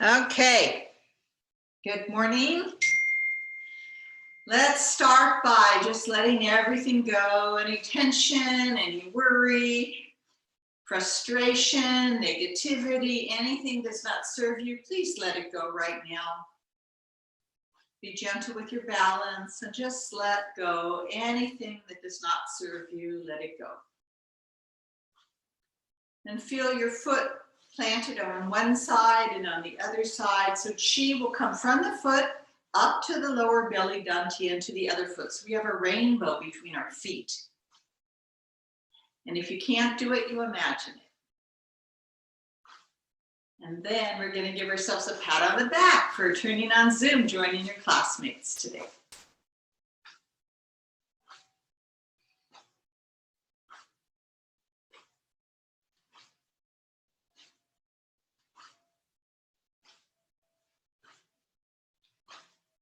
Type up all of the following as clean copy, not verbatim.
Okay, good morning. Let's start by just letting everything go, any tension, any worry, frustration, negativity, anything does not serve you, please let it go right now. Be gentle with your balance and just let go. Anything that does not serve you, let it go. And feel your foot planted on one side and on the other side. So chi will come from the foot up to the lower belly dantian to the other foot. So we have a rainbow between our feet. And if you can't do it, you imagine it. And then we're going to give ourselves a pat on the back for turning on Zoom, joining your classmates today.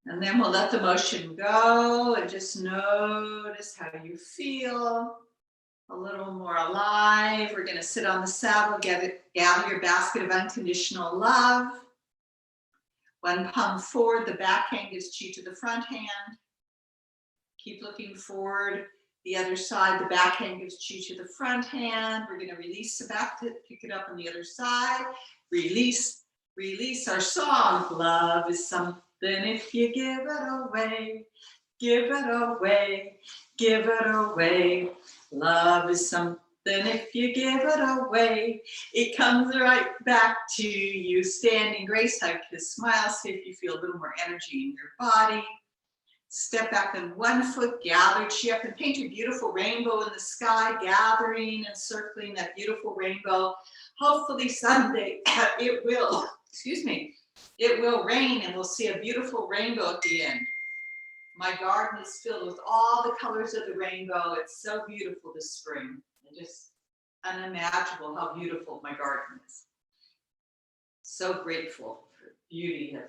And then we'll let the motion go and just notice how you feel. A little more alive. We're going to sit on the saddle, gather your basket of unconditional love. One palm forward, the back hand gives chi to the front hand. Keep looking forward. The other side, the back hand gives chi to the front hand. We're going to release the back, pick it up on the other side. Release our song. Love is something if you give it away. Give it away. Give it away. Love is something if you give it away. It comes right back to you. Standing grace, hug, kiss, smile. See if you feel a little more energy in your body. Step back on one foot, gather chi up and paint a beautiful rainbow in the sky, gathering and circling that beautiful rainbow. Hopefully someday it will rain and we'll see a beautiful rainbow at the end. My garden is filled with all the colors of the rainbow. It's so beautiful this spring. And just unimaginable how beautiful my garden is. So grateful for the beauty of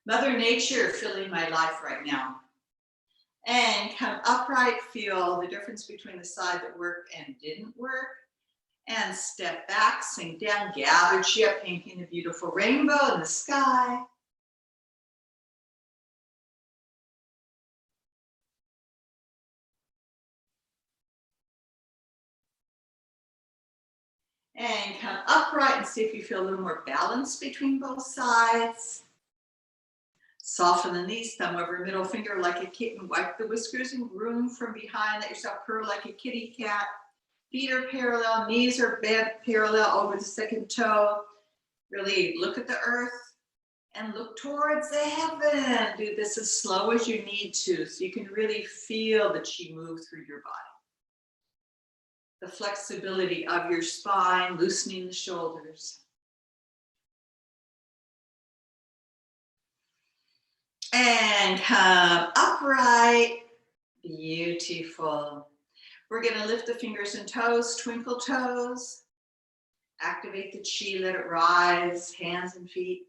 Mother Nature filling my life right now. And come upright, feel the difference between the side that worked and didn't work. And step back, sink down, gather chi up, painting a beautiful rainbow in the sky. And come upright and see if you feel a little more balance between both sides. Soften the knees, thumb over middle finger like a kitten. Wipe the whiskers and groom from behind. Let yourself purr like a kitty cat. Feet are parallel, knees are bent parallel over the second toe. Really look at the earth and look towards the heaven. Do this as slow as you need to so you can really feel the chi move through your body. The flexibility of your spine, loosening the shoulders. And come upright. Beautiful. We're going to lift the fingers and toes, twinkle toes. Activate the chi, let it rise, hands and feet.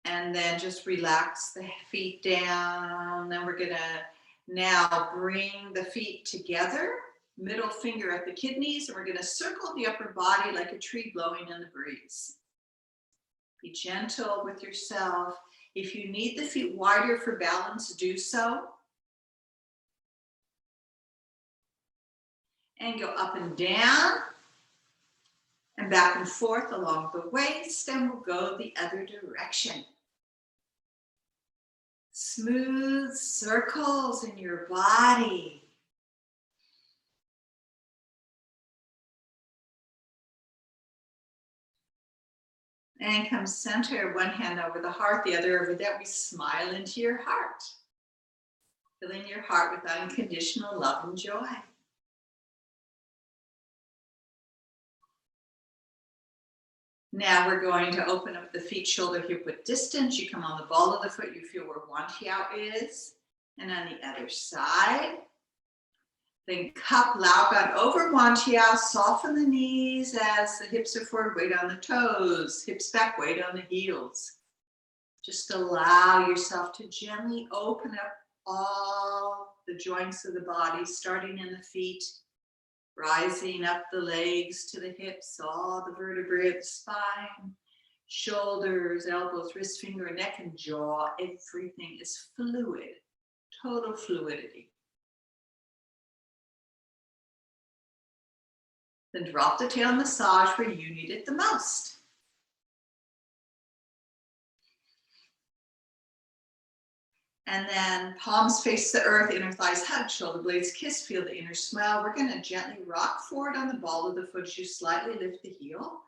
And then just relax the feet down. Then we're going to now bring the feet together, middle finger at the kidneys, and we're going to circle the upper body like a tree blowing in the breeze. Be gentle with yourself. If you need the feet wider for balance, do so. And go up and down and back and forth along the waist, and we'll go the other direction. Smooth circles in your body. And come center, one hand over the heart, the other over that. We smile into your heart. Filling your heart with unconditional love and joy. Now we're going to open up the feet, shoulder, hip width distance. You come on the ball of the foot, you feel where Wantiao is. And on the other side. Then cup Laogan over Wantiao, soften the knees as the hips are forward, weight on the toes, hips back, weight on the heels. Just allow yourself to gently open up all the joints of the body, starting in the feet, Rising up the legs to the hips, all the vertebrae of the spine, shoulders, elbows, wrist, finger, neck, and jaw. Everything is fluid, total fluidity. Then drop the tail, massage where you need it the most. And then palms face the earth, inner thighs hug, shoulder blades kiss, feel the inner smile. We're going to gently rock forward on the ball of the foot as you slightly lift the heel.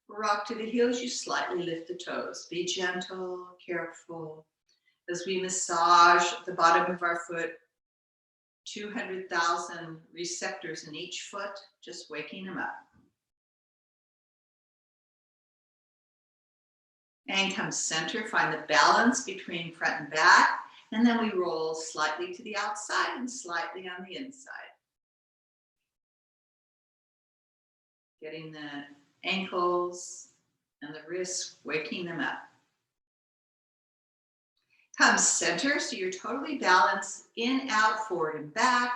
Rock to the heels, you slightly lift the toes. Be gentle, careful. As we massage the bottom of our foot, 200,000 receptors in each foot, just waking them up. And come center, find the balance between front and back. And then we roll slightly to the outside and slightly on the inside. Getting the ankles and the wrists, waking them up. Come center, so you're totally balanced, in, out, forward, and back.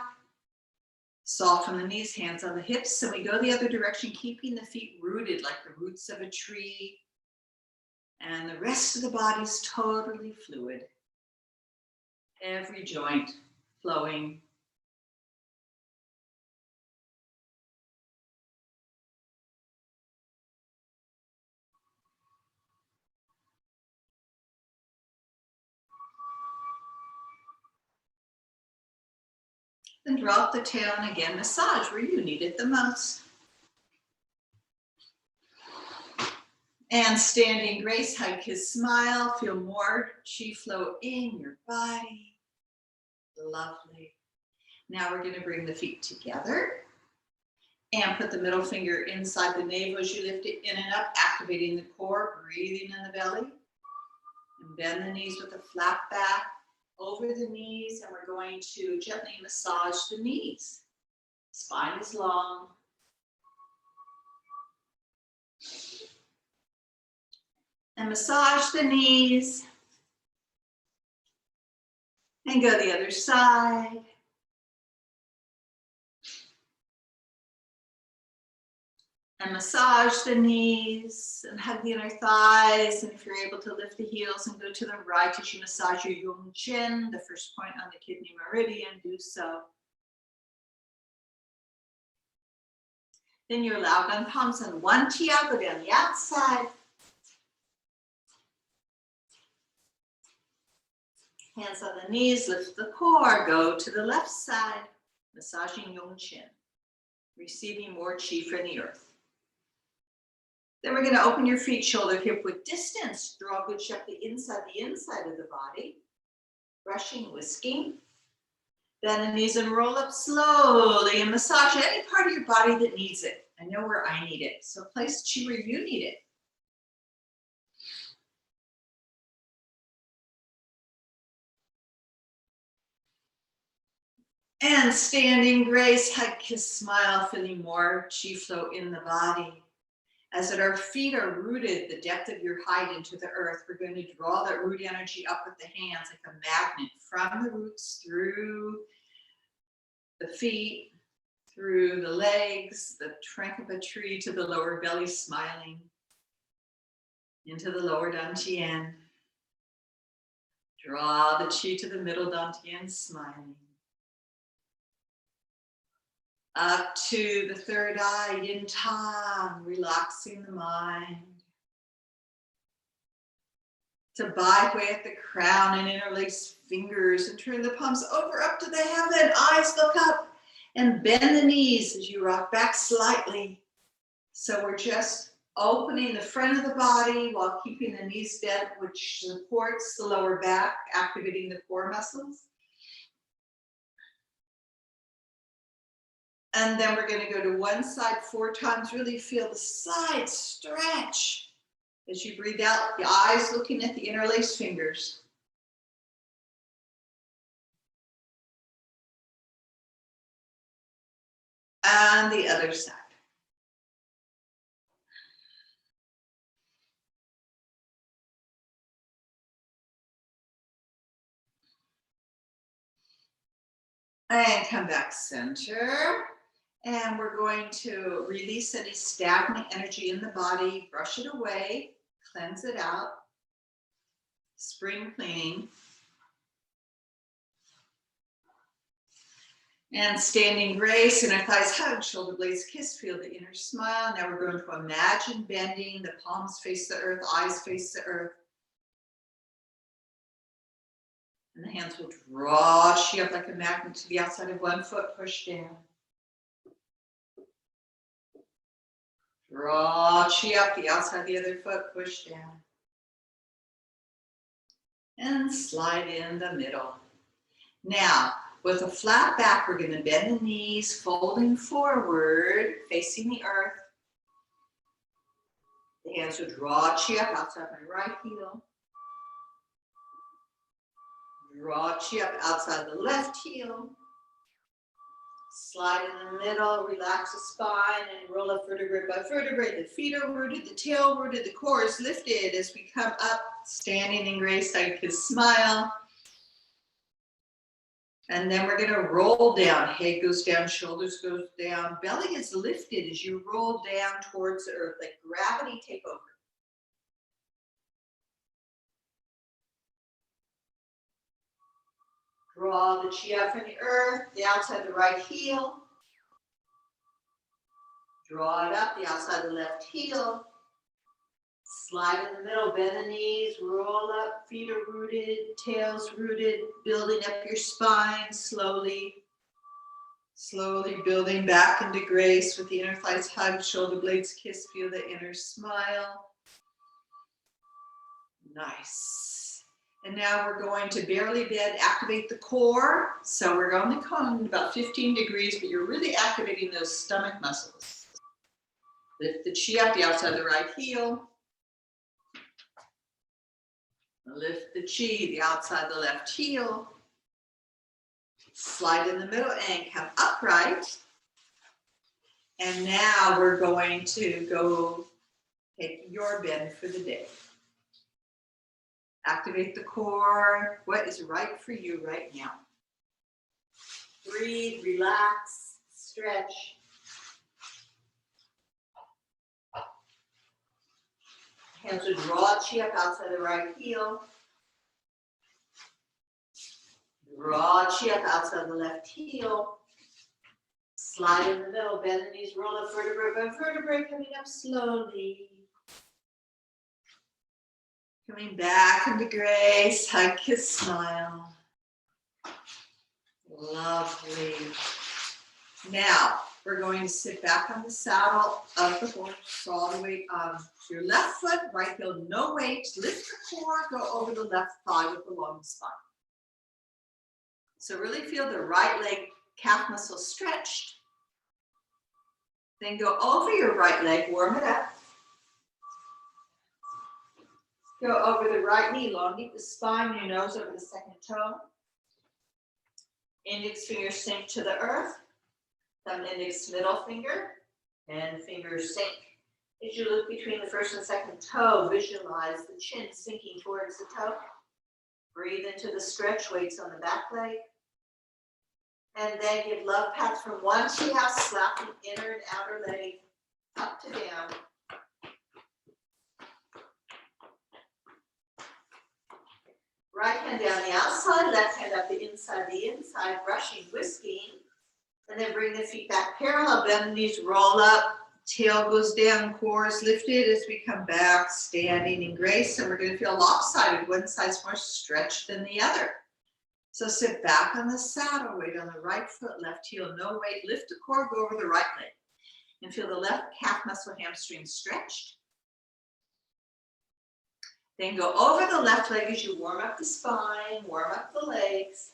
Soften the knees, hands on the hips. So we go the other direction, keeping the feet rooted like the roots of a tree. And the rest of the body's totally fluid. Every joint flowing. Then drop the tail and again massage where you need it the most. And standing grace, hug, kiss, smile. Feel more chi flow in your body. Lovely. Now we're going to bring the feet together and put the middle finger inside the navel as you lift it in and up, activating the core, breathing in the belly. And bend the knees with a flat back over the knees, and we're going to gently massage the knees. Spine is long. And massage the knees. And go the other side. And massage the knees and hug the inner thighs. And if you're able to lift the heels and go to the right as you massage your Yung Chin, the first point on the kidney meridian, do so. Then your Lao Gun palms on one tia, go down the outside. Hands on the knees, lift the core, go to the left side, massaging Yung Chin, receiving more chi from the earth. Then we're going to open your feet, shoulder hip width distance. Draw good shape the inside of the body. Brushing, whisking. Bend the knees and roll up slowly and massage any part of your body that needs it. I know where I need it, so place chi where you need it. And standing grace, hug, kiss, smile, feeling more chi flow in the body. As that our feet are rooted the depth of your height into the earth, we're going to draw that root energy up with the hands like a magnet from the roots through the feet, through the legs, the trunk of a tree to the lower belly, smiling into the lower dantian. Draw the chi to the middle dantian, smiling. Up to the third eye, yin tang, relaxing the mind. To Bai Hui at the crown and interlace fingers and turn the palms over up to the heaven. Eyes look up and bend the knees as you rock back slightly. So we're just opening the front of the body while keeping the knees bent, which supports the lower back, activating the core muscles. And then we're going to go to one side 4 times. Really feel the side stretch. As you breathe out, the eyes looking at the interlaced fingers. And the other side. And come back center. And we're going to release any stagnant energy in the body, brush it away, cleanse it out. Spring cleaning. And standing grace, inner thighs hug, shoulder blades kiss, feel the inner smile. Now we're going to imagine bending, the palms face the earth, eyes face the earth. And the hands will draw chi up like a magnet to the outside of one foot, push down. Draw chi up the outside of the other foot, push down. And slide in the middle. Now, with a flat back, we're going to bend the knees, folding forward, facing the earth. The hands will draw chi up outside my right heel. Draw chi up outside the left heel. Slide in the middle, relax the spine, and roll up vertebrae by vertebrae. The feet are rooted, the tail rooted, the core is lifted as we come up, standing in grace, side kiss, smile. And then we're going to roll down. Head goes down, shoulders goes down. Belly is lifted as you roll down towards the earth, like gravity take over. Draw the chi up from the earth, the outside of the right heel. Draw it up, the outside of the left heel. Slide in the middle, bend the knees, roll up, feet are rooted, tails rooted, building up your spine slowly. Slowly building back into grace with the inner thighs hug, shoulder blades kiss, feel the inner smile. Nice. And now we're going to barely bend, activate the core. So we're going to come about 15 degrees, but you're really activating those stomach muscles. Lift the chi up the outside of the right heel. Lift the chi, the outside of the left heel. Slide in the middle and come upright. And now we're going to go take your bend for the day. Activate the core. What is right for you right now? Breathe, relax, stretch. Hands would draw chi up outside the right heel. Draw chi up outside the left heel. Slide in the middle, bend the knees, roll up vertebrae by vertebrae, coming up slowly. Coming back into grace, hug, kiss, smile. Lovely. Now, we're going to sit back on the saddle of the horse all the way to your left foot, right heel, no weight. Lift the core, go over the left thigh with the long spine. So really feel the right leg calf muscle stretched. Then go over your right leg, warm it up. Go over the right knee, elongate the spine, your nose over the second toe. Index finger sink to the earth. Thumb index middle finger and fingers sink. As you look between the first and second toe, visualize the chin sinking towards the toe. Breathe into the stretch, weights on the back leg. And then give love pats from one chi house, slapping inner and outer leg up to down. Right hand down the outside, left hand up the inside, brushing, whisking. And then bring the feet back parallel, bend the knees, roll up, tail goes down, core is lifted as we come back, standing in grace. And we're going to feel lopsided, one side's more stretched than the other. So sit back on the saddle, weight on the right foot, left heel, no weight, lift the core, go over the right leg. And feel the left calf muscle hamstring stretched. Then go over the left leg as you warm up the spine, warm up the legs.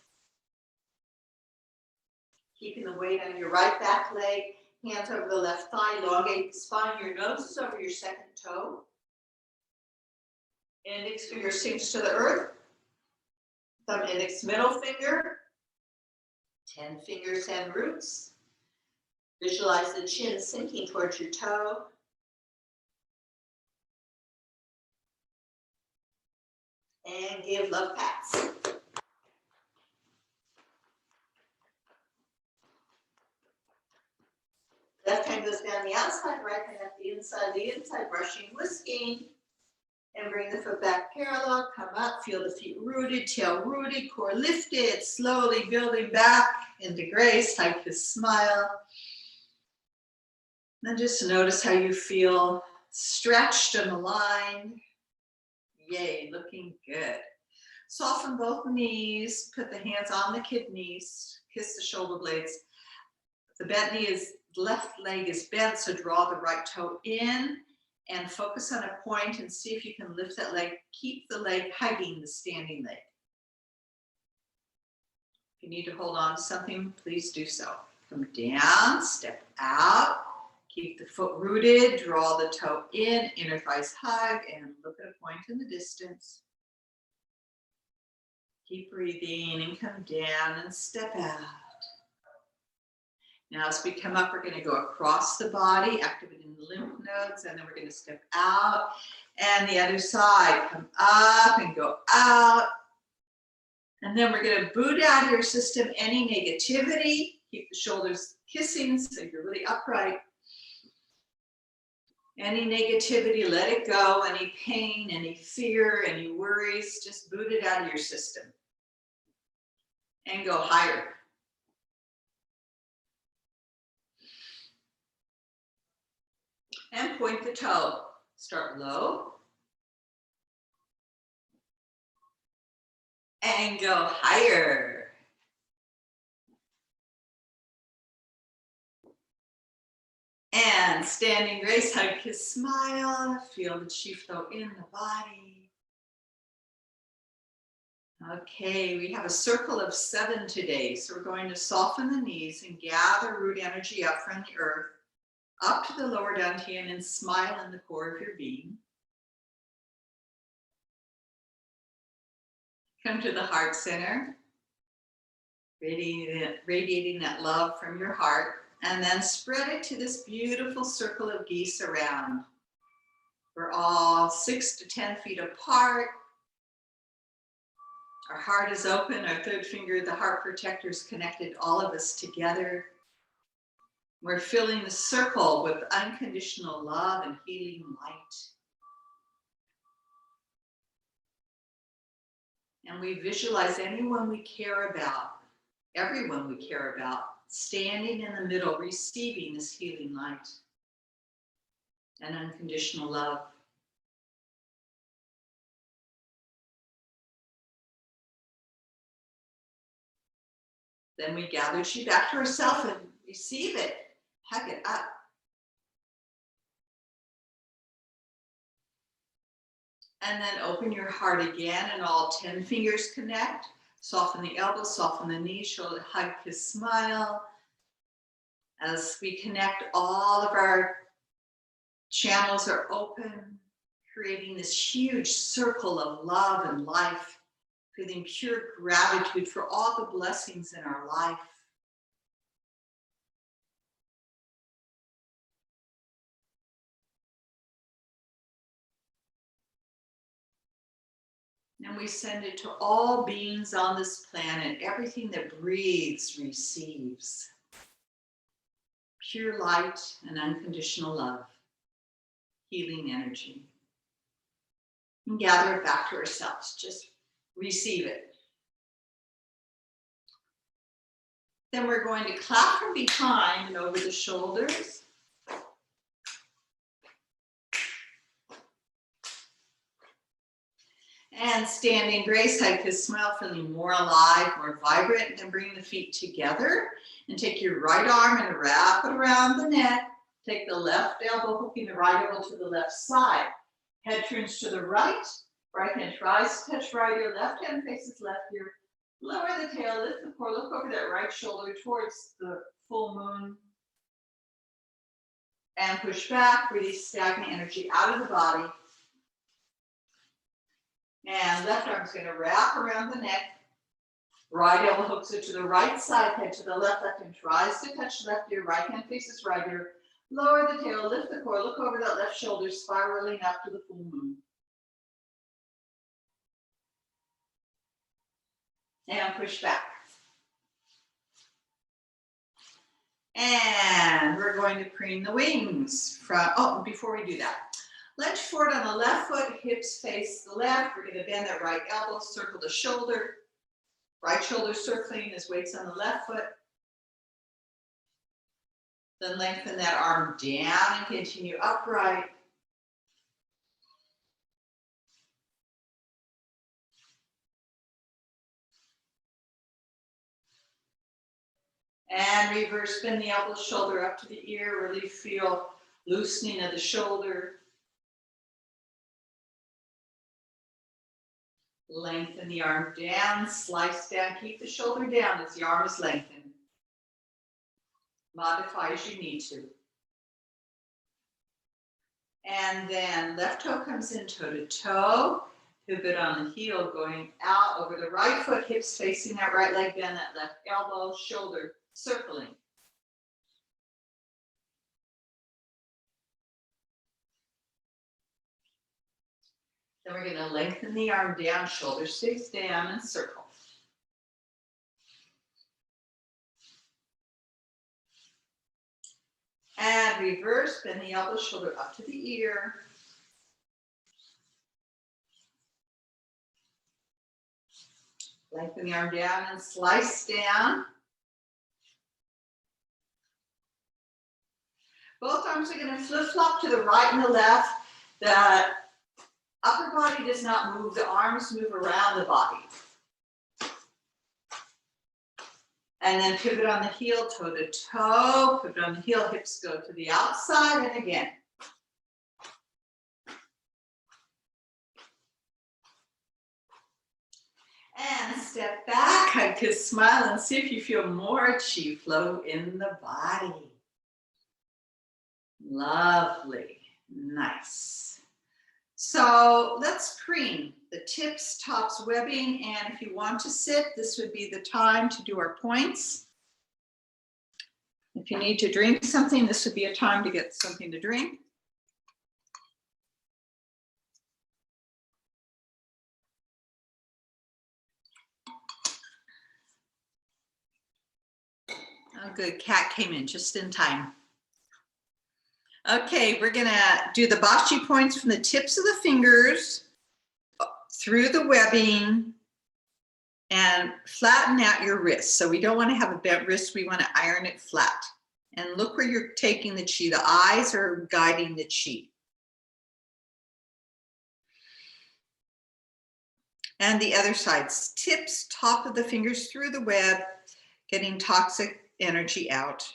Keeping the weight on your right back leg, hands over the left thigh, elongate the spine, your nose is over your second toe. Index finger sinks to the earth. Thumb index middle finger. 10 fingers, 10 roots. Visualize the chin sinking towards your toe. And give love pats. Left hand goes down the outside, right hand up the inside, brushing, whisking. And bring the foot back parallel, come up, feel the feet rooted, tail rooted, core lifted, slowly building back into grace, hug his smile. Then just notice how you feel stretched and aligned. Yay, looking good. Soften both knees, put the hands on the kidneys, kiss the shoulder blades. The bent knee is, left leg is bent, so draw the right toe in and focus on a point and see if you can lift that leg. Keep the leg hugging the standing leg. If you need to hold on to something, please do so. Come down, step out, keep the foot rooted, draw the toe in, inner thighs hug, and look at a point in the distance. Keep breathing and come down and step out. Now as we come up, we're going to go across the body, activating the lymph nodes, and then we're going to step out. And the other side, come up and go out. And then we're going to boot out of your system any negativity. Keep the shoulders kissing so you're really upright. Any negativity, let it go. Any pain, any fear, any worries, just boot it out of your system. And go higher. And point the toe. Start low. And go higher. And standing grace, hug, kiss, smile. Feel the chi flow in the body. Okay, we have a circle of 7 today. So we're going to soften the knees and gather root energy up from the earth, up to the lower dantian, and smile in the core of your being. Come to the heart center, radiating that love from your heart, and then spread it to this beautiful circle of geese around. We're all 6 to 10 feet apart. Our heart is open, our third finger, the heart protector, is connected, all of us together. We're filling the circle with unconditional love and healing light. And we visualize anyone we care about, everyone we care about, standing in the middle, receiving this healing light and unconditional love. Then we gather chi back to ourselves and receive it, hug it up. And then open your heart again and all 10 fingers connect. Soften the elbows, soften the knees, shoulder, hug, kiss, smile. As we connect, all of our channels are open, creating this huge circle of love and life, feeling pure gratitude for all the blessings in our life. And we send it to all beings on this planet. Everything that breathes receives pure light and unconditional love, healing energy. And gather it back to ourselves. Just receive it. Then we're going to clap from behind and over the shoulders. And standing grace, hug, kiss, smile, feeling more alive, more vibrant. And bring the feet together and take your right arm and wrap it around the neck. Take the left elbow, hooking the right elbow to the left side. Head turns to the right. Right hand tries to touch right ear. Left hand faces left ear. Lower the tail, lift the core, look over that right shoulder towards the full moon. And push back, release stagnant energy out of the body. And left arm's going to wrap around the neck. Right elbow hooks it to the right side, head to the left. Left hand tries to touch left ear. Right hand faces right ear. Lower the tail, lift the core, look over that left shoulder, spiraling up to the full moon. And push back. And we're going to preen the wings from, before we do that, lunge forward on the left foot, hips face the left. We're going to bend that right elbow, circle the shoulder. Right shoulder circling as weights on the left foot. Then lengthen that arm down and continue upright. And reverse, bend the elbow, shoulder up to the ear. Really feel loosening of the shoulder. Lengthen the arm down, slice down, keep the shoulder down as the arm is lengthened. Modify as you need to. And then left toe comes in toe to toe. Pivot on the heel, going out over the right foot, hips facing that right leg, bend that left elbow, shoulder circling. Then we're going to lengthen the arm down, shoulder stays down, and circle. And reverse, bend the elbow, shoulder up to the ear. Lengthen the arm down and slice down. Both arms are going to flip-flop to the right and the left. The upper body does not move. The arms move around the body. And then pivot on the heel, toe to toe. Pivot on the heel, hips go to the outside, and again. And step back, hug to smile, and see if you feel more chi flow in the body. Lovely, nice. So let's preen the tips, tops, webbing, and if you want to sit, this would be the time to do our points. If you need to drink something, this would be a time to get something to drink. Oh, good, cat came in just in time. Okay, we're gonna do the bashi points from the tips of the fingers through the webbing and flatten out your wrist. So we don't want to have a bent wrist, we want to iron it flat. And look where you're taking the chi. The eyes are guiding the chi. And the other sides, tips, top of the fingers through the web, getting toxic energy out.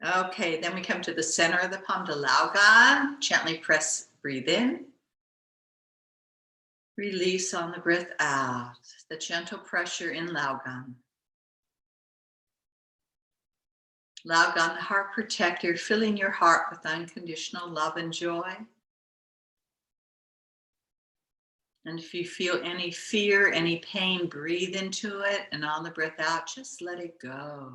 Okay, then we come to the center of the palm to Laogan. Gently press, breathe in. Release on the breath out. The gentle pressure in Laogan. Laogan, the heart protector, filling your heart with unconditional love and joy. And if you feel any fear, any pain, breathe into it, and on the breath out, just let it go.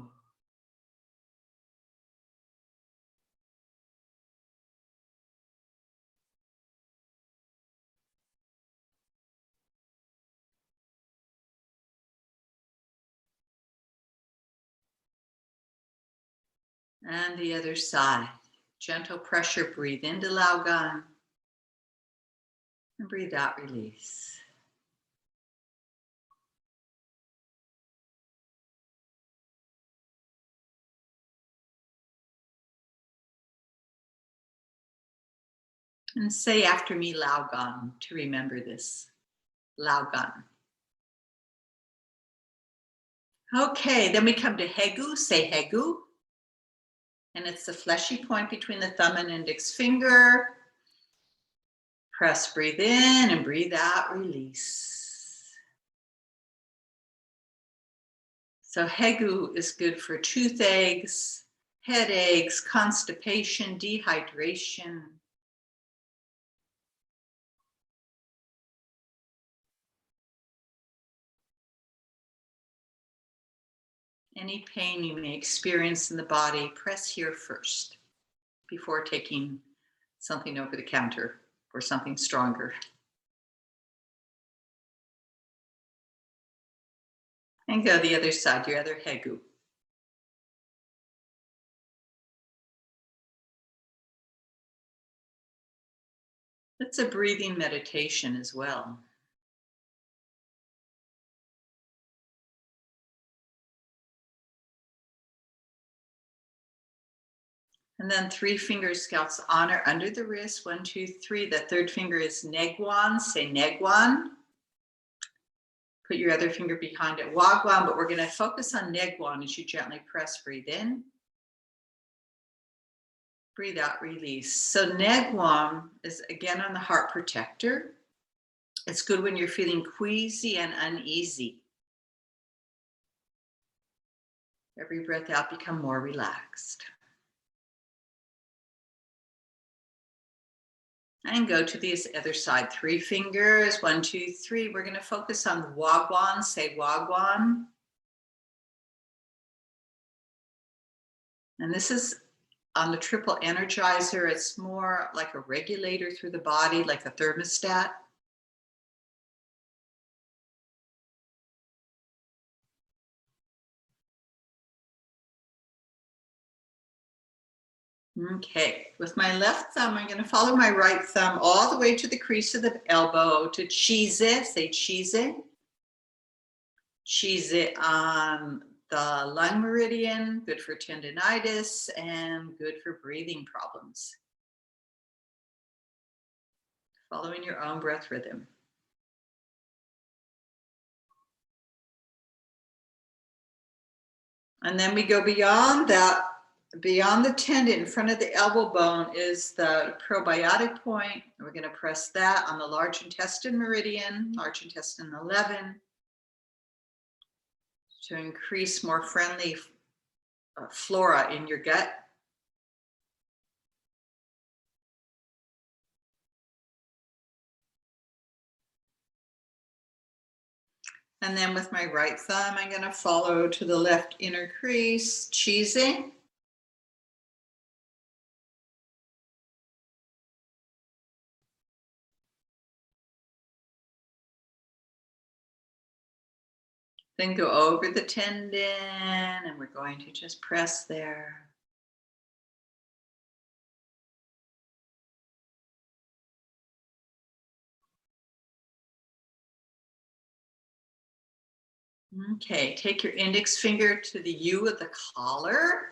And the other side. Gentle pressure, breathe into Laogan. And breathe out, release. And say after me, Laogan, to remember this. Laogan. Okay, then we come to Hegu. Say Hegu. And it's the fleshy point between the thumb and index finger. Press, breathe in, and breathe out, release. So Hegu is good for toothaches, headaches, constipation, dehydration. Any pain you may experience in the body, press here first before taking something over the counter or something stronger. And go the other side, your other hegu. It's a breathing meditation as well. And then 3 fingers, scouts honor under the wrist. 1, 2, 3. The third finger is negwan. Say negwan. Put your other finger behind it, wagwan, but we're going to focus on negwan as you gently press. Breathe in. Breathe out, release. So negwan is again on the heart protector. It's good when you're feeling queasy and uneasy. Every breath out, become more relaxed. And go to the other side. 3 fingers, 1, 2, 3. We're going to focus on the wagwan. Say wagwan. And this is on the triple energizer. It's more like a regulator through the body, like a thermostat. Okay, with my left thumb, I'm going to follow my right thumb all the way to the crease of the elbow to cheese. Say cheese. Cheese on the lung meridian, good for tendinitis and good for breathing problems. Following your own breath rhythm. And then we go beyond that. Beyond the tendon in front of the elbow bone is the probiotic point. We're going to press that on the large intestine meridian, large intestine 11, to increase more friendly flora in your gut. And then with my right thumb, I'm going to follow to the left inner crease, cheesing. Then go over the tendon, and we're going to just press there. Okay, take your index finger to the U of the collar.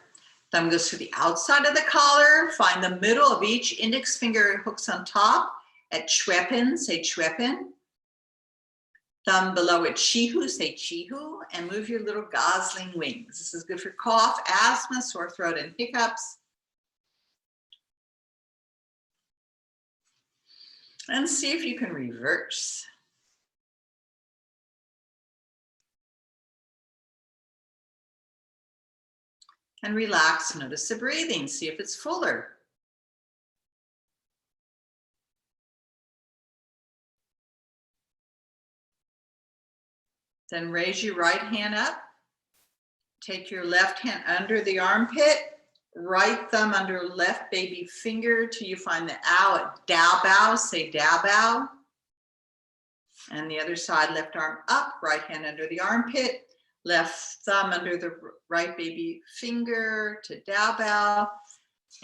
Thumb goes to the outside of the collar. Find the middle of each index finger hooks on top at Chwepen. Say Chwepen. Thumb below it, Chihu. Say Chihu. And move your little gosling wings. This is good for cough, asthma, sore throat, and hiccups. And see if you can reverse. And relax. Notice the breathing. See if it's fuller. Then raise your right hand up. Take your left hand under the armpit. Right thumb under left baby finger till you find the ow at Dao Bao. Say Dao Bao. And the other side, left arm up, right hand under the armpit. Left thumb under the right baby finger to Dao Bao.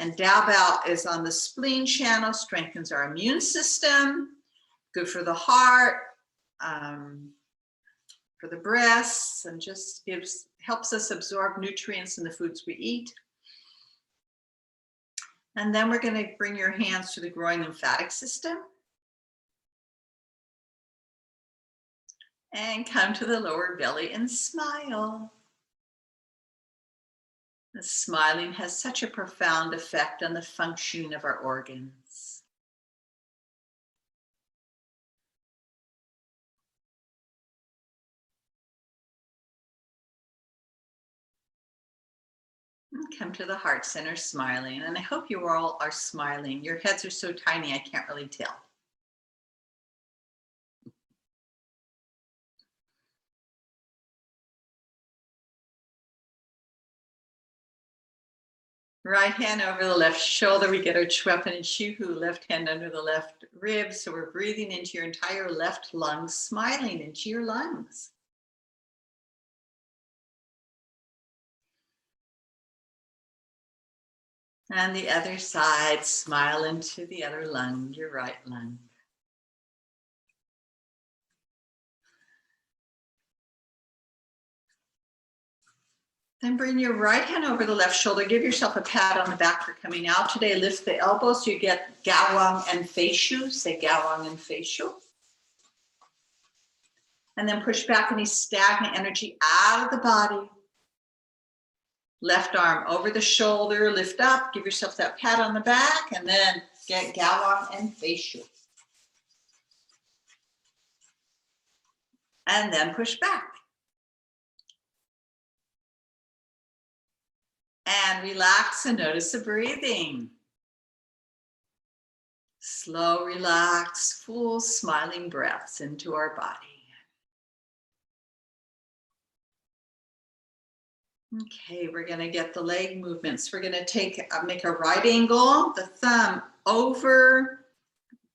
And Dao Bao is on the spleen channel, strengthens our immune system, good for the heart, for the breasts, and just helps us absorb nutrients in the foods we eat. And then we're going to bring your hands to the groin lymphatic system. And come to the lower belly and smile. The smiling has such a profound effect on the functioning of our organs. And come to the heart center smiling. And I hope you all are smiling. Your heads are so tiny, I can't really tell. Right hand over the left shoulder, we get our Chwepen and Chihu, left hand under the left rib. So we're breathing into your entire left lung, smiling into your lungs. And the other side, smile into the other lung, your right lung. Then bring your right hand over the left shoulder. Give yourself a pat on the back for coming out today. Lift the elbows so you get Gawang and Feishu. Say Gawang and Feishu. And then push back any stagnant energy out of the body. Left arm over the shoulder, lift up, give yourself that pat on the back, and then get Gawang and Feishu. And then push back. And relax and notice the breathing. Slow, relax, full smiling breaths into our body. Okay, we're going to get the leg movements. We're going to make a right angle, the thumb over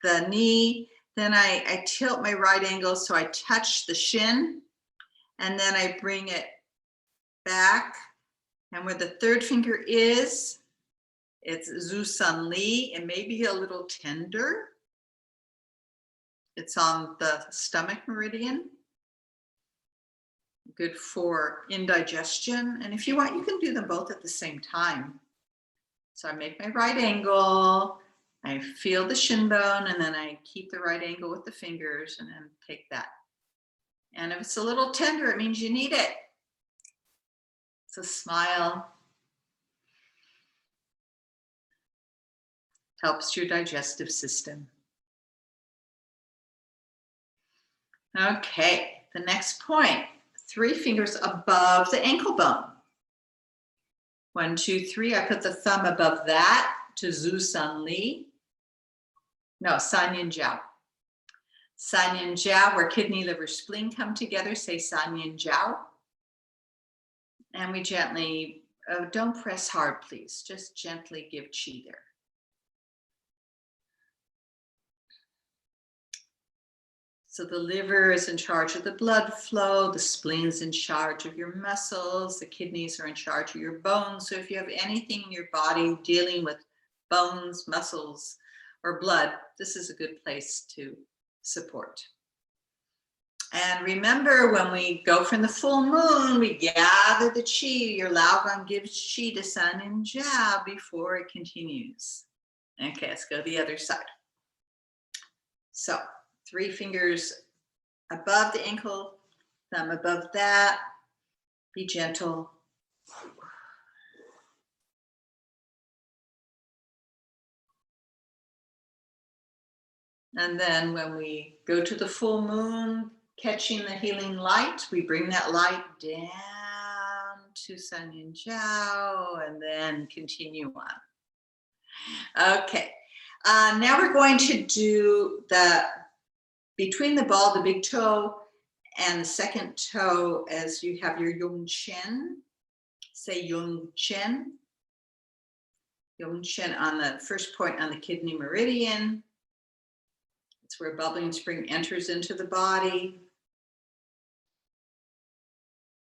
the knee. Then I tilt my right angle so I touch the shin. And then I bring it back. And where the third finger is, it's Zusan Li. It may be a little tender. It's on the stomach meridian. Good for indigestion. And if you want, you can do them both at the same time. So I make my right angle, I feel the shin bone, and then I keep the right angle with the fingers and then take that. And if it's a little tender, it means you need it. So smile. Helps your digestive system. Okay, the next point. 3 fingers above the ankle bone. 1, 2, 3. I put the thumb above that to Zusan Li. No, Sanyin Jiao. Sanyin Jiao, where kidney, liver, spleen come together. Say Sanyin Jiao. And we gently, don't press hard, please. Just gently give chi there. So the liver is in charge of the blood flow, the spleen's in charge of your muscles, the kidneys are in charge of your bones. So if you have anything in your body dealing with bones, muscles, or blood, this is a good place to support. And remember, when we go from the full moon, we gather the chi. Your Laogong gives chi to Sanyin Jiao before it continues. Okay, let's go to the other side. So 3 fingers above the ankle, thumb above that. Be gentle. And then when we go to the full moon, catching the healing light, we bring that light down to Sanyin Jiao and then continue on. Okay, now we're going to do between the ball, the big toe, and the second toe, as you have your Yong Chen. Say Yong Chen. Yong Chen on the first point on the kidney meridian. It's where bubbling spring enters into the body.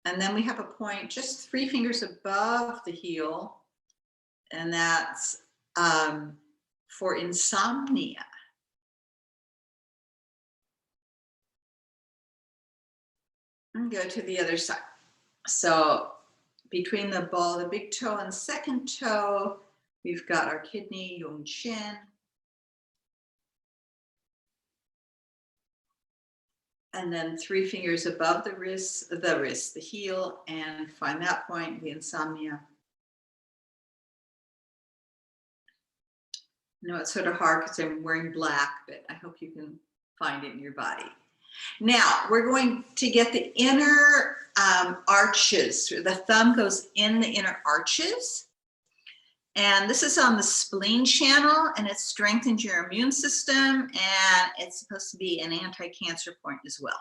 And then we have a point just 3 fingers above the heel, and that's for insomnia. And go to the other side. So between the ball, the big toe, and second toe, we've got our kidney, Yong Chen. And then 3 fingers above the wrist, the heel, and find that point, the insomnia. I know it's sort of hard because I'm wearing black, but I hope you can find it in your body. Now, we're going to get the inner arches. The thumb goes in the inner arches. And this is on the spleen channel, and it strengthens your immune system, and it's supposed to be an anti-cancer point as well.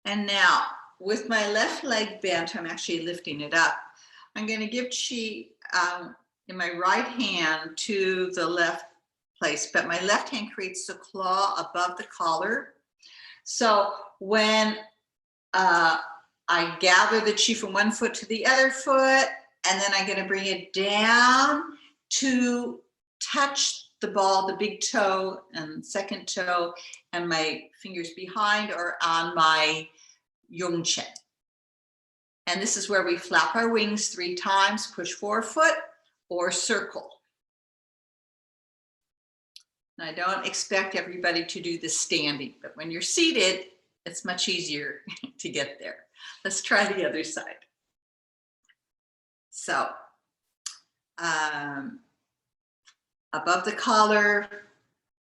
And now, with my left leg bent, I'm actually lifting it up. I'm going to give chi in my right hand to the left place, but my left hand creates the claw above the collar. So when I gather the chi from one foot to the other foot, and then I'm going to bring it down to touch the ball, the big toe and second toe, and my fingers behind or on my yongchen. And this is where we flap our wings 3 times, push forefoot or circle. And I don't expect everybody to do this standing, but when you're seated, it's much easier to get there. Let's try the other side. So above the collar,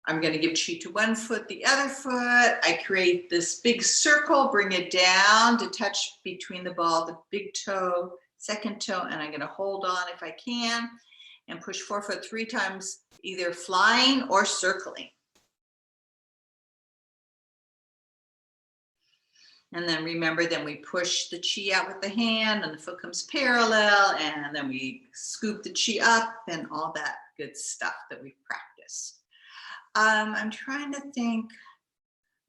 I'm going to give chi to one foot, the other foot. I create this big circle, bring it down to touch between the ball, the big toe, second toe, and I'm going to hold on if I can and push forefoot 3 times, either flying or circling. And then remember, then we push the chi out with the hand and the foot comes parallel, and then we scoop the chi up and all that good stuff that we've practiced. I'm trying to think,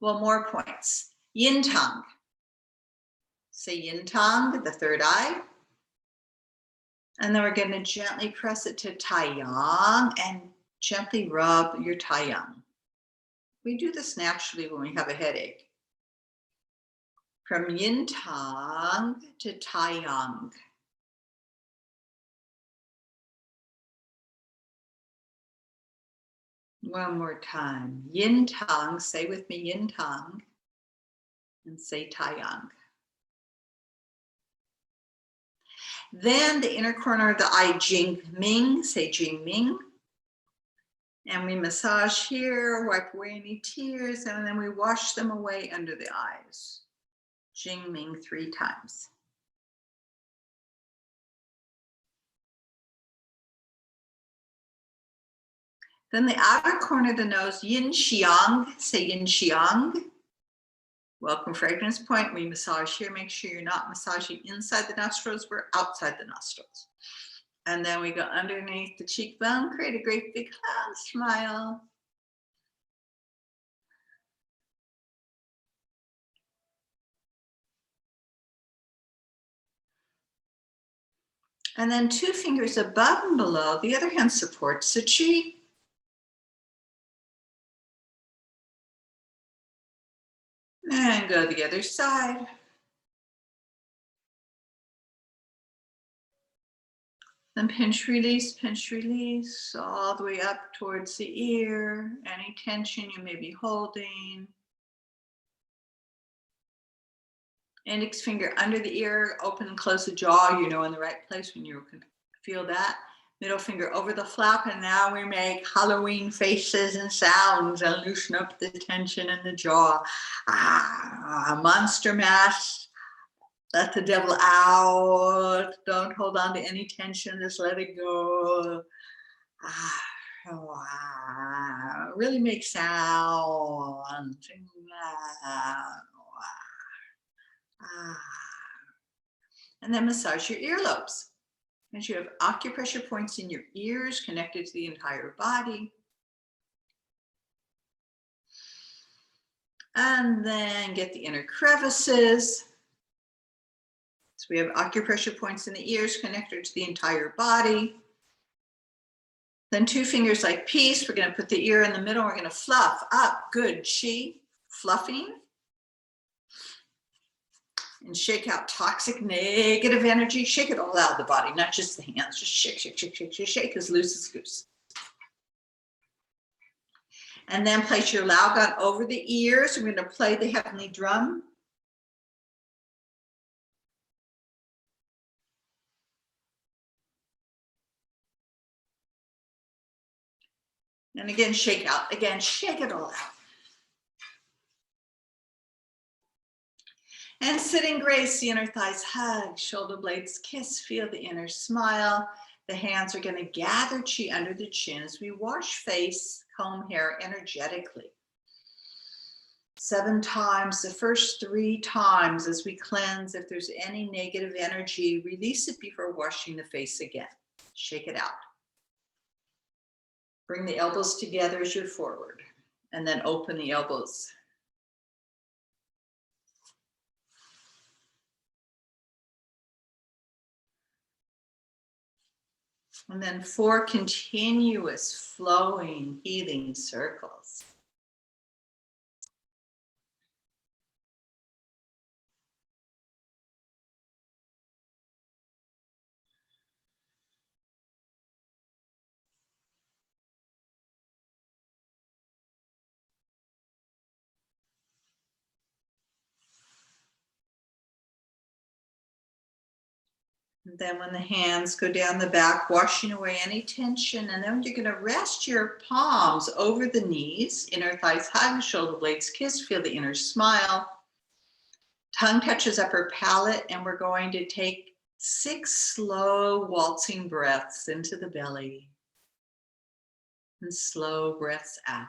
well, more points. Yin tongue. Say yin tongue, the third eye. And then we're going to gently press it to taiyang and gently rub your taiyang. We do this naturally when we have a headache. From yin tongue to taiyang. One more time. Yin tongue, say with me yin tongue, and say taiyang. Then the inner corner of the eye, Jing Ming, say Jing Ming. And we massage here, wipe away any tears, and then we wash them away under the eyes. Jing Ming 3 times. Then the outer corner of the nose, Yin Xiang, say Yin Xiang. Welcome fragrance point. We massage here. Make sure you're not massaging inside the nostrils, we're outside the nostrils. And then we go underneath the cheekbone, create a great big clown smile. And then 2 fingers above and below, the other hand supports the chi. And go the other side. Then pinch, release, all the way up towards the ear. Any tension you may be holding. Index finger under the ear, open and close the jaw, you know, in the right place when you can feel that. Middle finger over the flap, and now we make Halloween faces and sounds and loosen up the tension in the jaw. Monster mash. Let the devil out. Don't hold on to any tension. Just let it go. Really make sound. And then massage your earlobes. And you have acupressure points in your ears connected to the entire body. And then get the inner crevices. So we have acupressure points in the ears connected to the entire body. Then 2 fingers like peace. We're going to put the ear in the middle. We're going to fluff up. Good. Chi. Fluffing. And shake out toxic, negative energy. Shake it all out of the body, not just the hands. Just shake, shake, shake, shake, shake, shake, as loose as goose. And then place your Lao gun over the ears. We're going to play the heavenly drum. And again, shake out. Again, shake it all out. And sitting grace, the inner thighs hug, shoulder blades kiss, feel the inner smile. The hands are going to gather chi under the chin as we wash face, comb hair energetically. 7 times, the first 3 times as we cleanse. If there's any negative energy, release it before washing the face again. Shake it out. Bring the elbows together as you're forward, and then open the elbows. And then 4 continuous flowing healing circles. And then when the hands go down the back, washing away any tension. And then you're going to rest your palms over the knees, inner thighs hug, shoulder blades kiss, feel the inner smile. Tongue touches upper palate, and we're going to take 6 slow waltzing breaths into the belly and slow breaths out.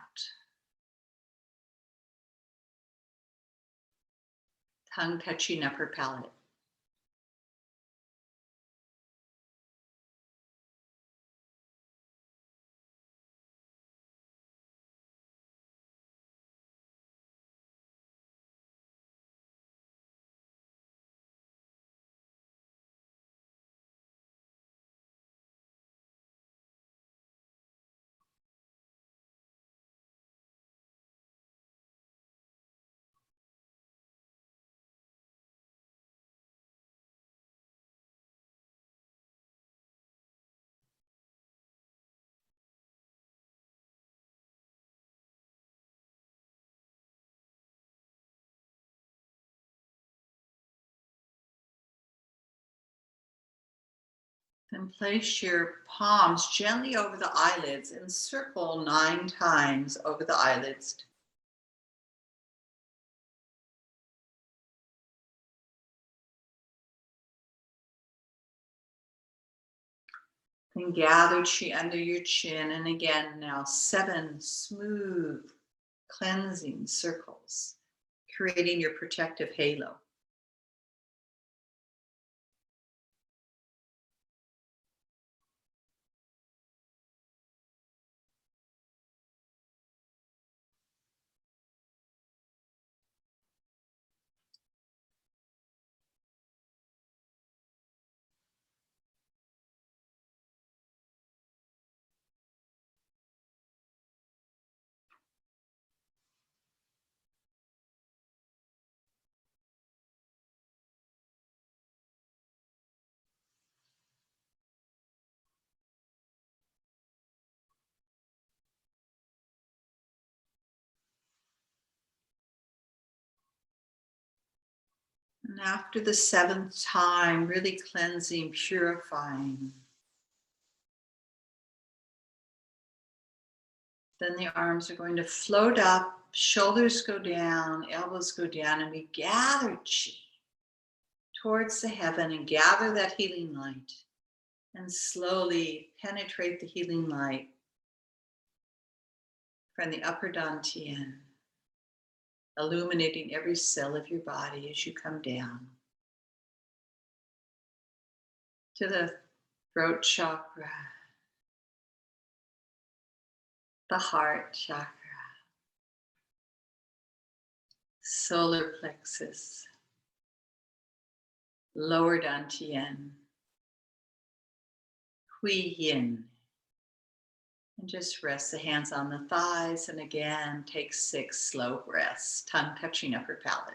Tongue touching upper palate. Then place your palms gently over the eyelids and circle 9 times over the eyelids. Then gather chi under your chin, and again now 7 smooth cleansing circles, creating your protective halo. And after the 7th time, really cleansing, purifying, then the arms are going to float up, shoulders go down, elbows go down, and we gather chi towards the heaven and gather that healing light and slowly penetrate the healing light from the upper dantian, illuminating every cell of your body as you come down to the throat chakra, the heart chakra, solar plexus, lower dantian, hui yin. And just rest the hands on the thighs, and again take 6 slow breaths, tongue touching upper palate.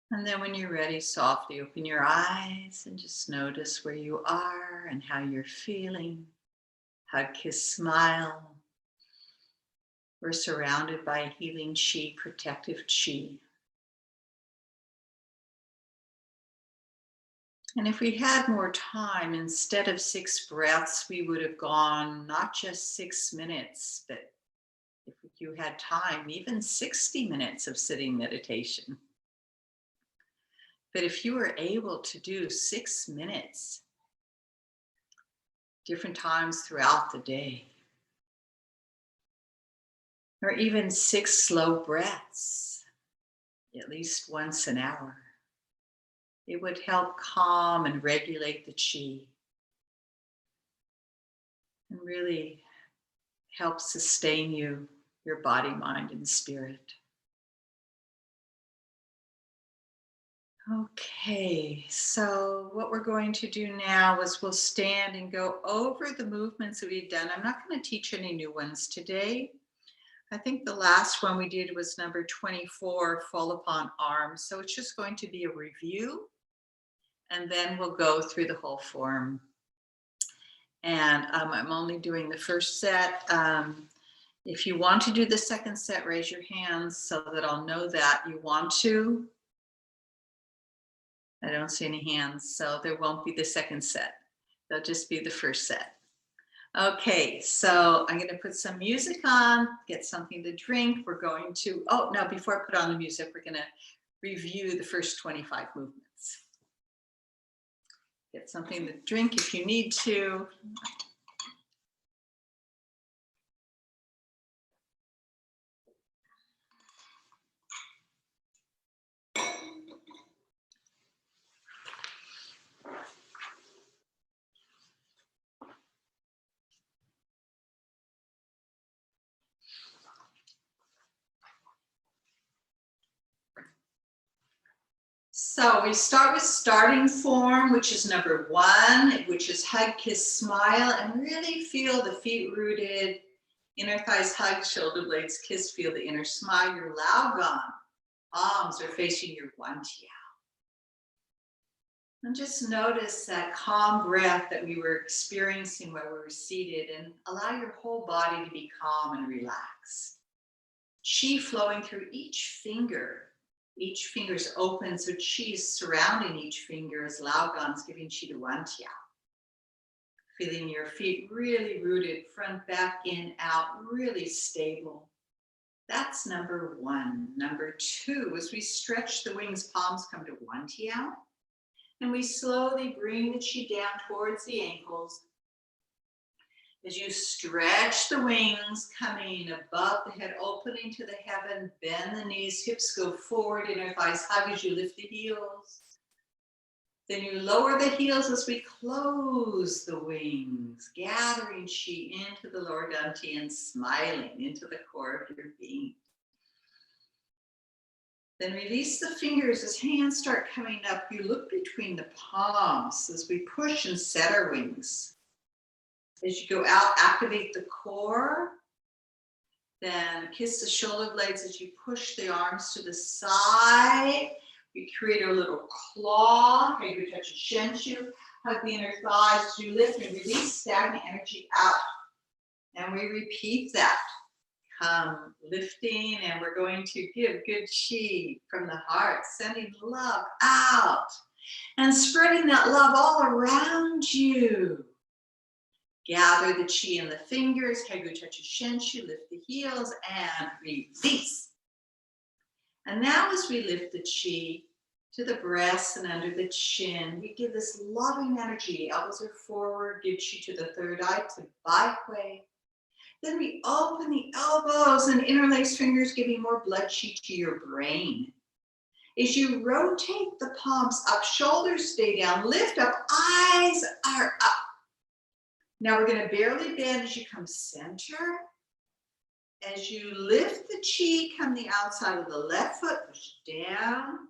And then when you're ready, softly open your eyes and just notice where you are and how you're feeling. Hug, kiss, smile. We're surrounded by healing chi, protective chi. And if we had more time, instead of 6 breaths, we would have gone not just 6 minutes, but if you had time, even 60 minutes of sitting meditation. But if you were able to do 6 minutes, different times throughout the day, or even 6 slow breaths, at least once an hour, it would help calm and regulate the chi and really help sustain you, your body, mind, and spirit. Okay, so what we're going to do now is we'll stand and go over the movements that we've done. I'm not going to teach any new ones today. I think the last one we did was number 24, fall upon arms. So it's just going to be a review, and then we'll go through the whole form. And I'm only doing the first set. If you want to do the second set, raise your hands so that I'll know that you want to. I don't see any hands, so there won't be the second set. There'll just be the first set. Okay, so I'm going to put some music on, get something to drink. We're going to, oh, no, before I put on the music, we're going to review the first 25 movements. Get something to drink if you need to. So we start with starting form, which is number 1, which is hug, kiss, smile, and really feel the feet rooted, inner thighs hug, shoulder blades kiss, feel the inner smile, your Laogan. Palms are facing your Wantiao. And just notice that calm breath that we were experiencing while we were seated, and allow your whole body to be calm and relaxed. Qi flowing through each finger. Each finger is open, so qi is surrounding each finger as Laogan's giving qi to Wantiao. Feeling your feet really rooted, front, back, in, out, really stable. That's number 1. Number 2, as we stretch the wings, palms come to Wantiao. And we slowly bring the qi down towards the ankles. As you stretch the wings, coming above the head, opening to the heaven, bend the knees, hips go forward, inner thighs hug as you lift the heels. Then you lower the heels as we close the wings, gathering qi into the lower dantian, smiling into the core of your being. Then release the fingers as hands start coming up. You look between the palms as we push and set our wings. As you go out, activate the core. Then kiss the shoulder blades as you push the arms to the side. We create a little claw. Maybe we touch a shenshu. Hug the inner thighs as you lift and release stagnant energy out. And we repeat that. Come lifting, and we're going to give good qi from the heart, sending love out and spreading that love all around you. Gather the qi in the fingers, Hegu touch shenshu, lift the heels, and release. And now as we lift the qi to the breasts and under the chin, we give this loving energy. Elbows are forward, give qi to the third eye, to Baikui. Then we open the elbows and interlace fingers, giving more blood qi to your brain. As you rotate the palms up, shoulders stay down, lift up, eyes are up. Now we're going to barely bend as you come center. As you lift the qi, come the outside of the left foot, push down.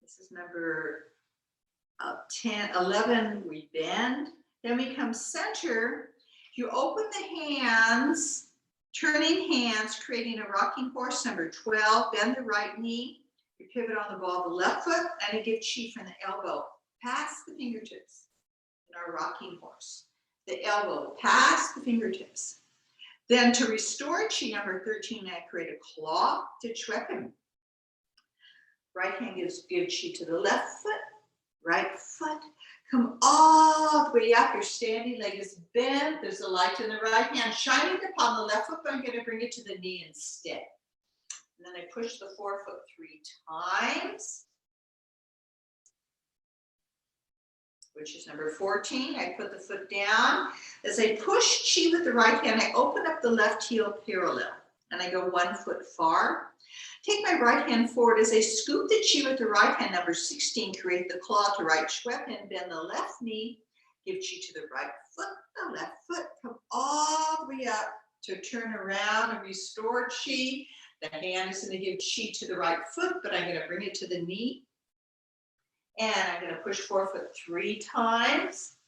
This is number 10, 11, we bend. Then we come center. You open the hands, turning hands, creating a rocking horse. Number 12, bend the right knee. You pivot on the ball of the left foot, and you give qi from the elbow past the fingertips. Our rocking horse. The elbow past the fingertips. Then to restore qi, number 13, I create a claw to Chwekin. Right hand gives good qi to the left foot. right foot. Come all the way up. Your standing leg is bent. There's a light in the right hand shining upon the left foot, but I'm going to bring it to the knee instead. And then I push the forefoot 3 times, which is number 14. I put the foot down. As I push chi with the right hand, I open up the left heel parallel, and I go 1 foot far. Take my right hand forward as I scoop the chi with the right hand, number 16, create the claw to right schweppen, bend the left knee, give chi to the right foot, the left foot, come all the way up to turn around and restore chi. The hand is going to give chi to the right foot, but I'm going to bring it to the knee. And I'm going to push forefoot 3 times,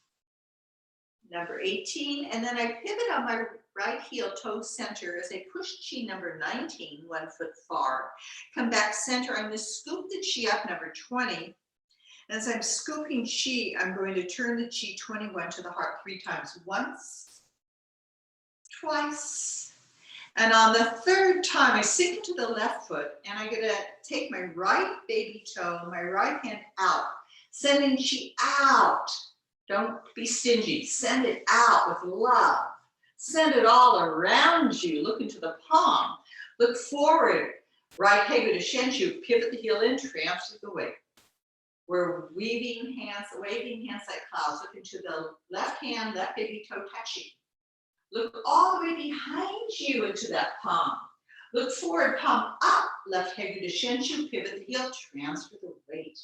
number 18, and then I pivot on my right heel, toe center, as I push chi, number 19, 1 foot far. Come back center, I'm going to scoop the chi up, number 20. And as I'm scooping chi, I'm going to turn the chi 21 to the heart 3 times. Once, twice, and on the 3rd time, I sink into the left foot, and I'm going to take my right baby toe, my right hand out, sending chi out. Don't be stingy. Send it out with love. Send it all around you. Look into the palm. Look forward. Right hegu to shenshu. Pivot the heel in. Transfer the weight. We're waving hands like clouds. Look into the left hand, left baby toe touching. Look all the way behind you into that palm. Look forward, palm up. Left hegu to shenshu. Pivot the heel. Transfer the weight.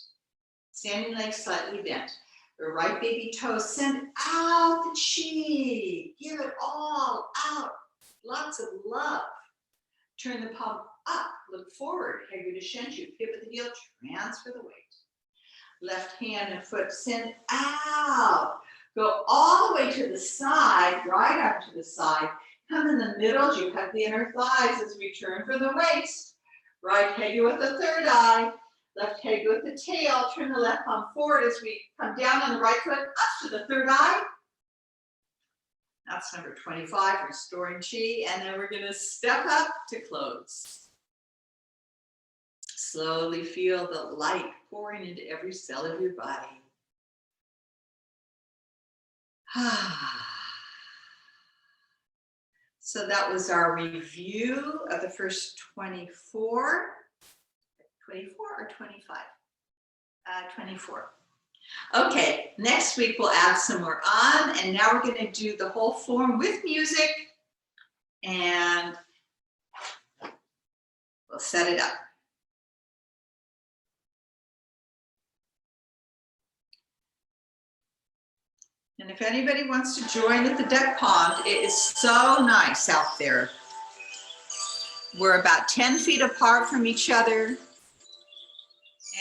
Standing legs slightly bent. The right baby toe, send out the chi. Give it all out. Lots of love. Turn the palm up. Look forward. Hegu to shenshu. Pivot the heel. Transfer the weight. Left hand and foot, send out. Go all the way to the side, right up to the side. Come in the middle. You hug the inner thighs as we turn for the waist. Right hegu with the 3rd eye. Left hegu with the tail, turn the left palm forward as we come down on the right foot, up to the 3rd eye. That's number 25, restoring chi, and then we're gonna step up to close. Slowly feel the light pouring into every cell of your body. So that was our review of the first 24 or 25? 24. Okay, next week we'll add some more on, and now we're going to do the whole form with music, and we'll set it up. And if anybody wants to join at the duck pond, it is so nice out there. We're about 10 feet apart from each other.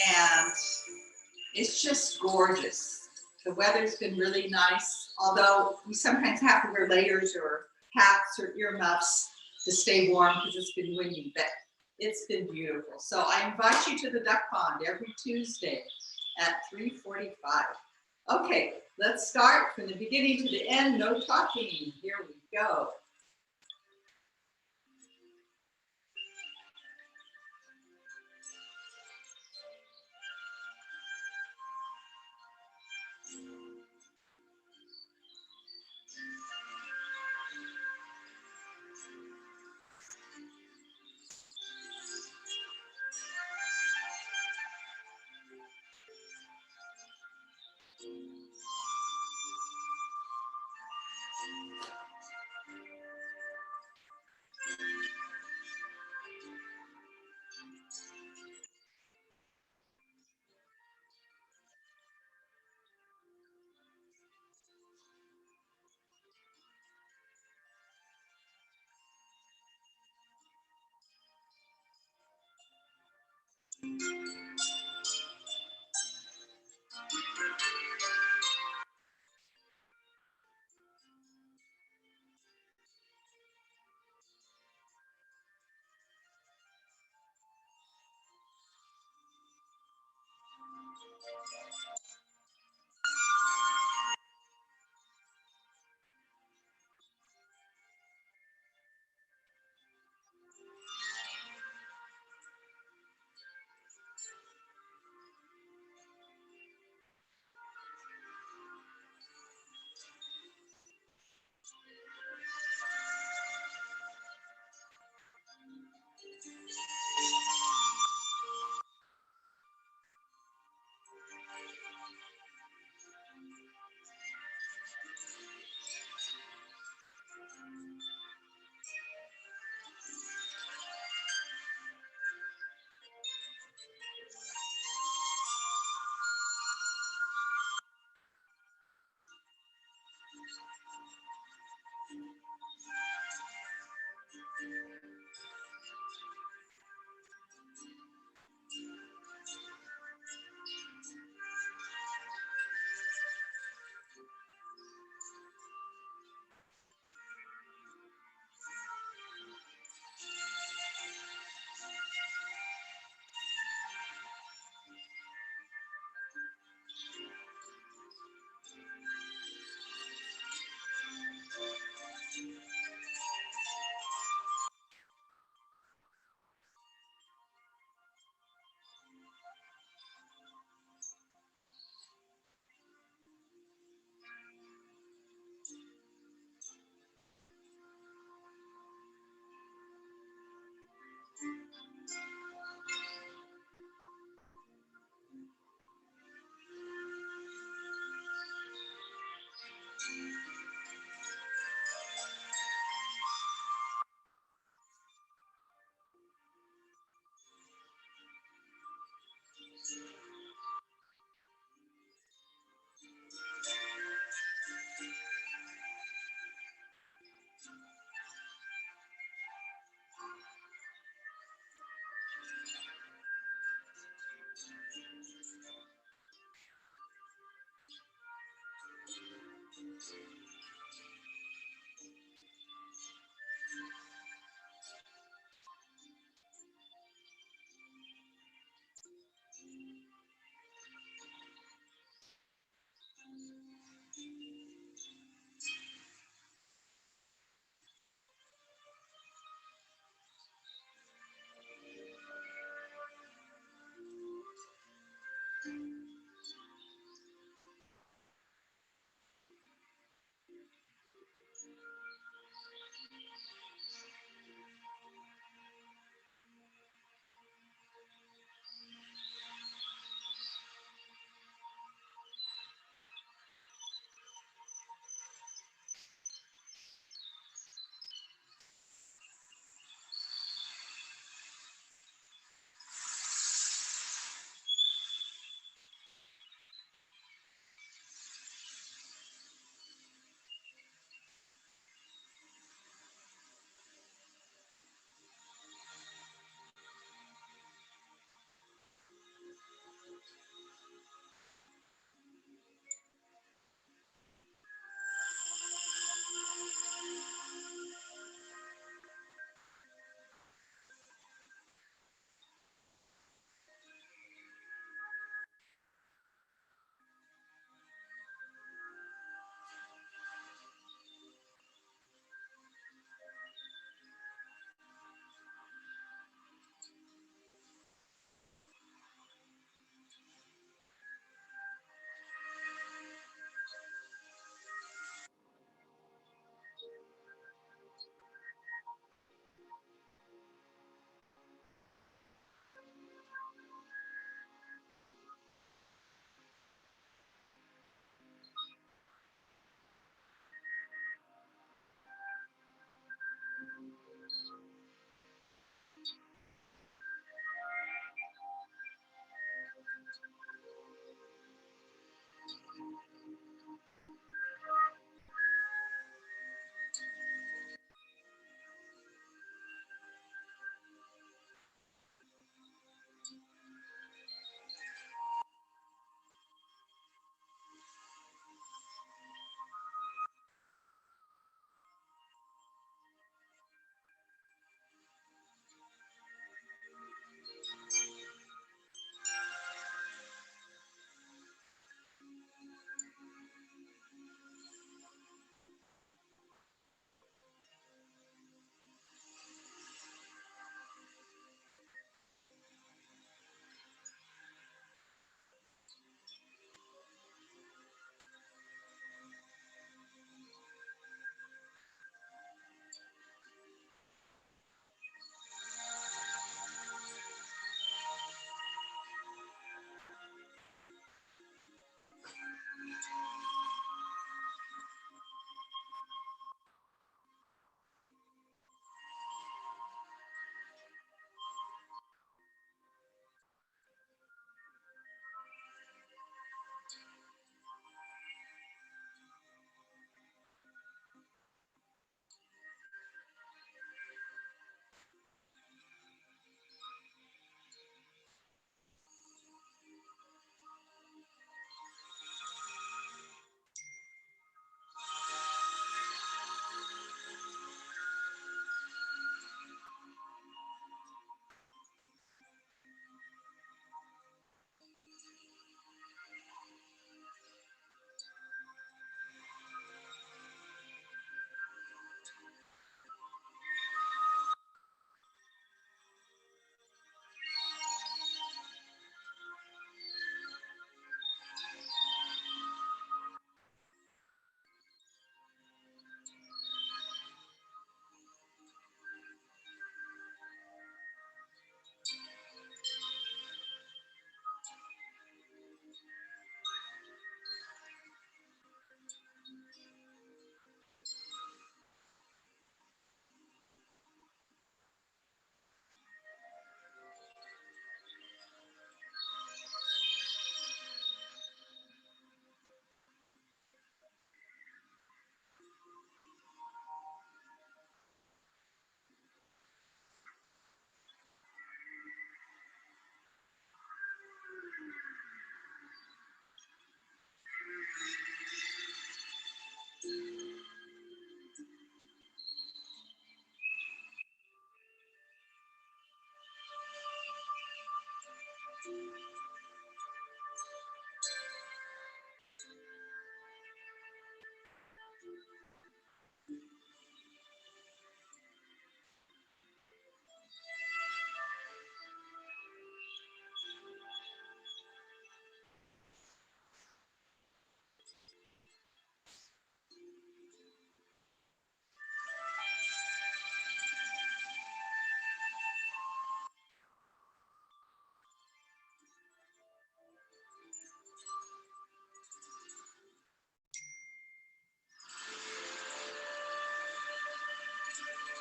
And it's just gorgeous. The weather's been really nice, although we sometimes have to wear layers or hats or earmuffs to stay warm because it's been windy, but it's been beautiful. So I invite you to the duck pond every Tuesday at 3:45. Okay, let's start from the beginning to the end. No talking. Here we go.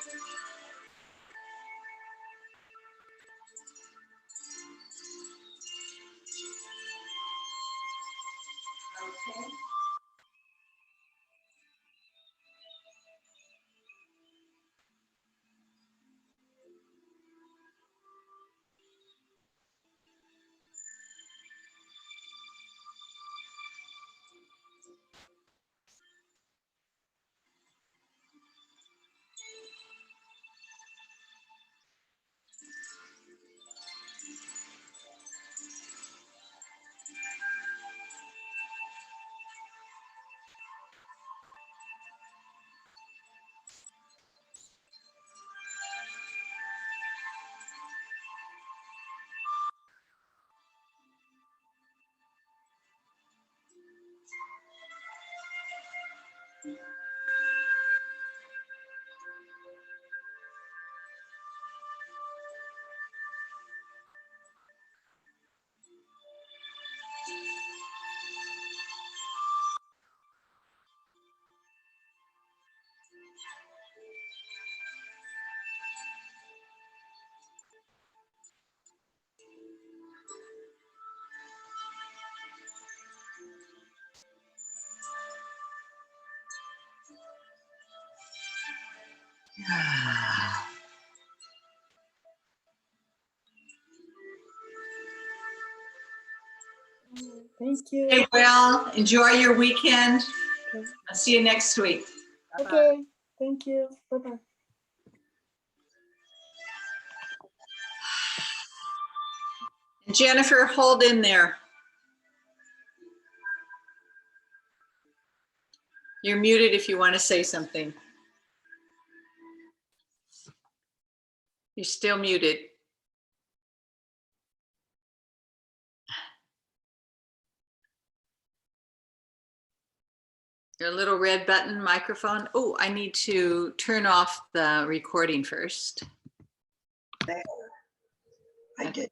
Okay. Thank you. Hey, well, enjoy your weekend. Okay. I'll see you next week. Okay. Thank you. Bye-bye. Jennifer, hold in there. You're muted if you want to say something. You're still muted. Your little red button microphone. Oh, I need to turn off the recording first. There. I did.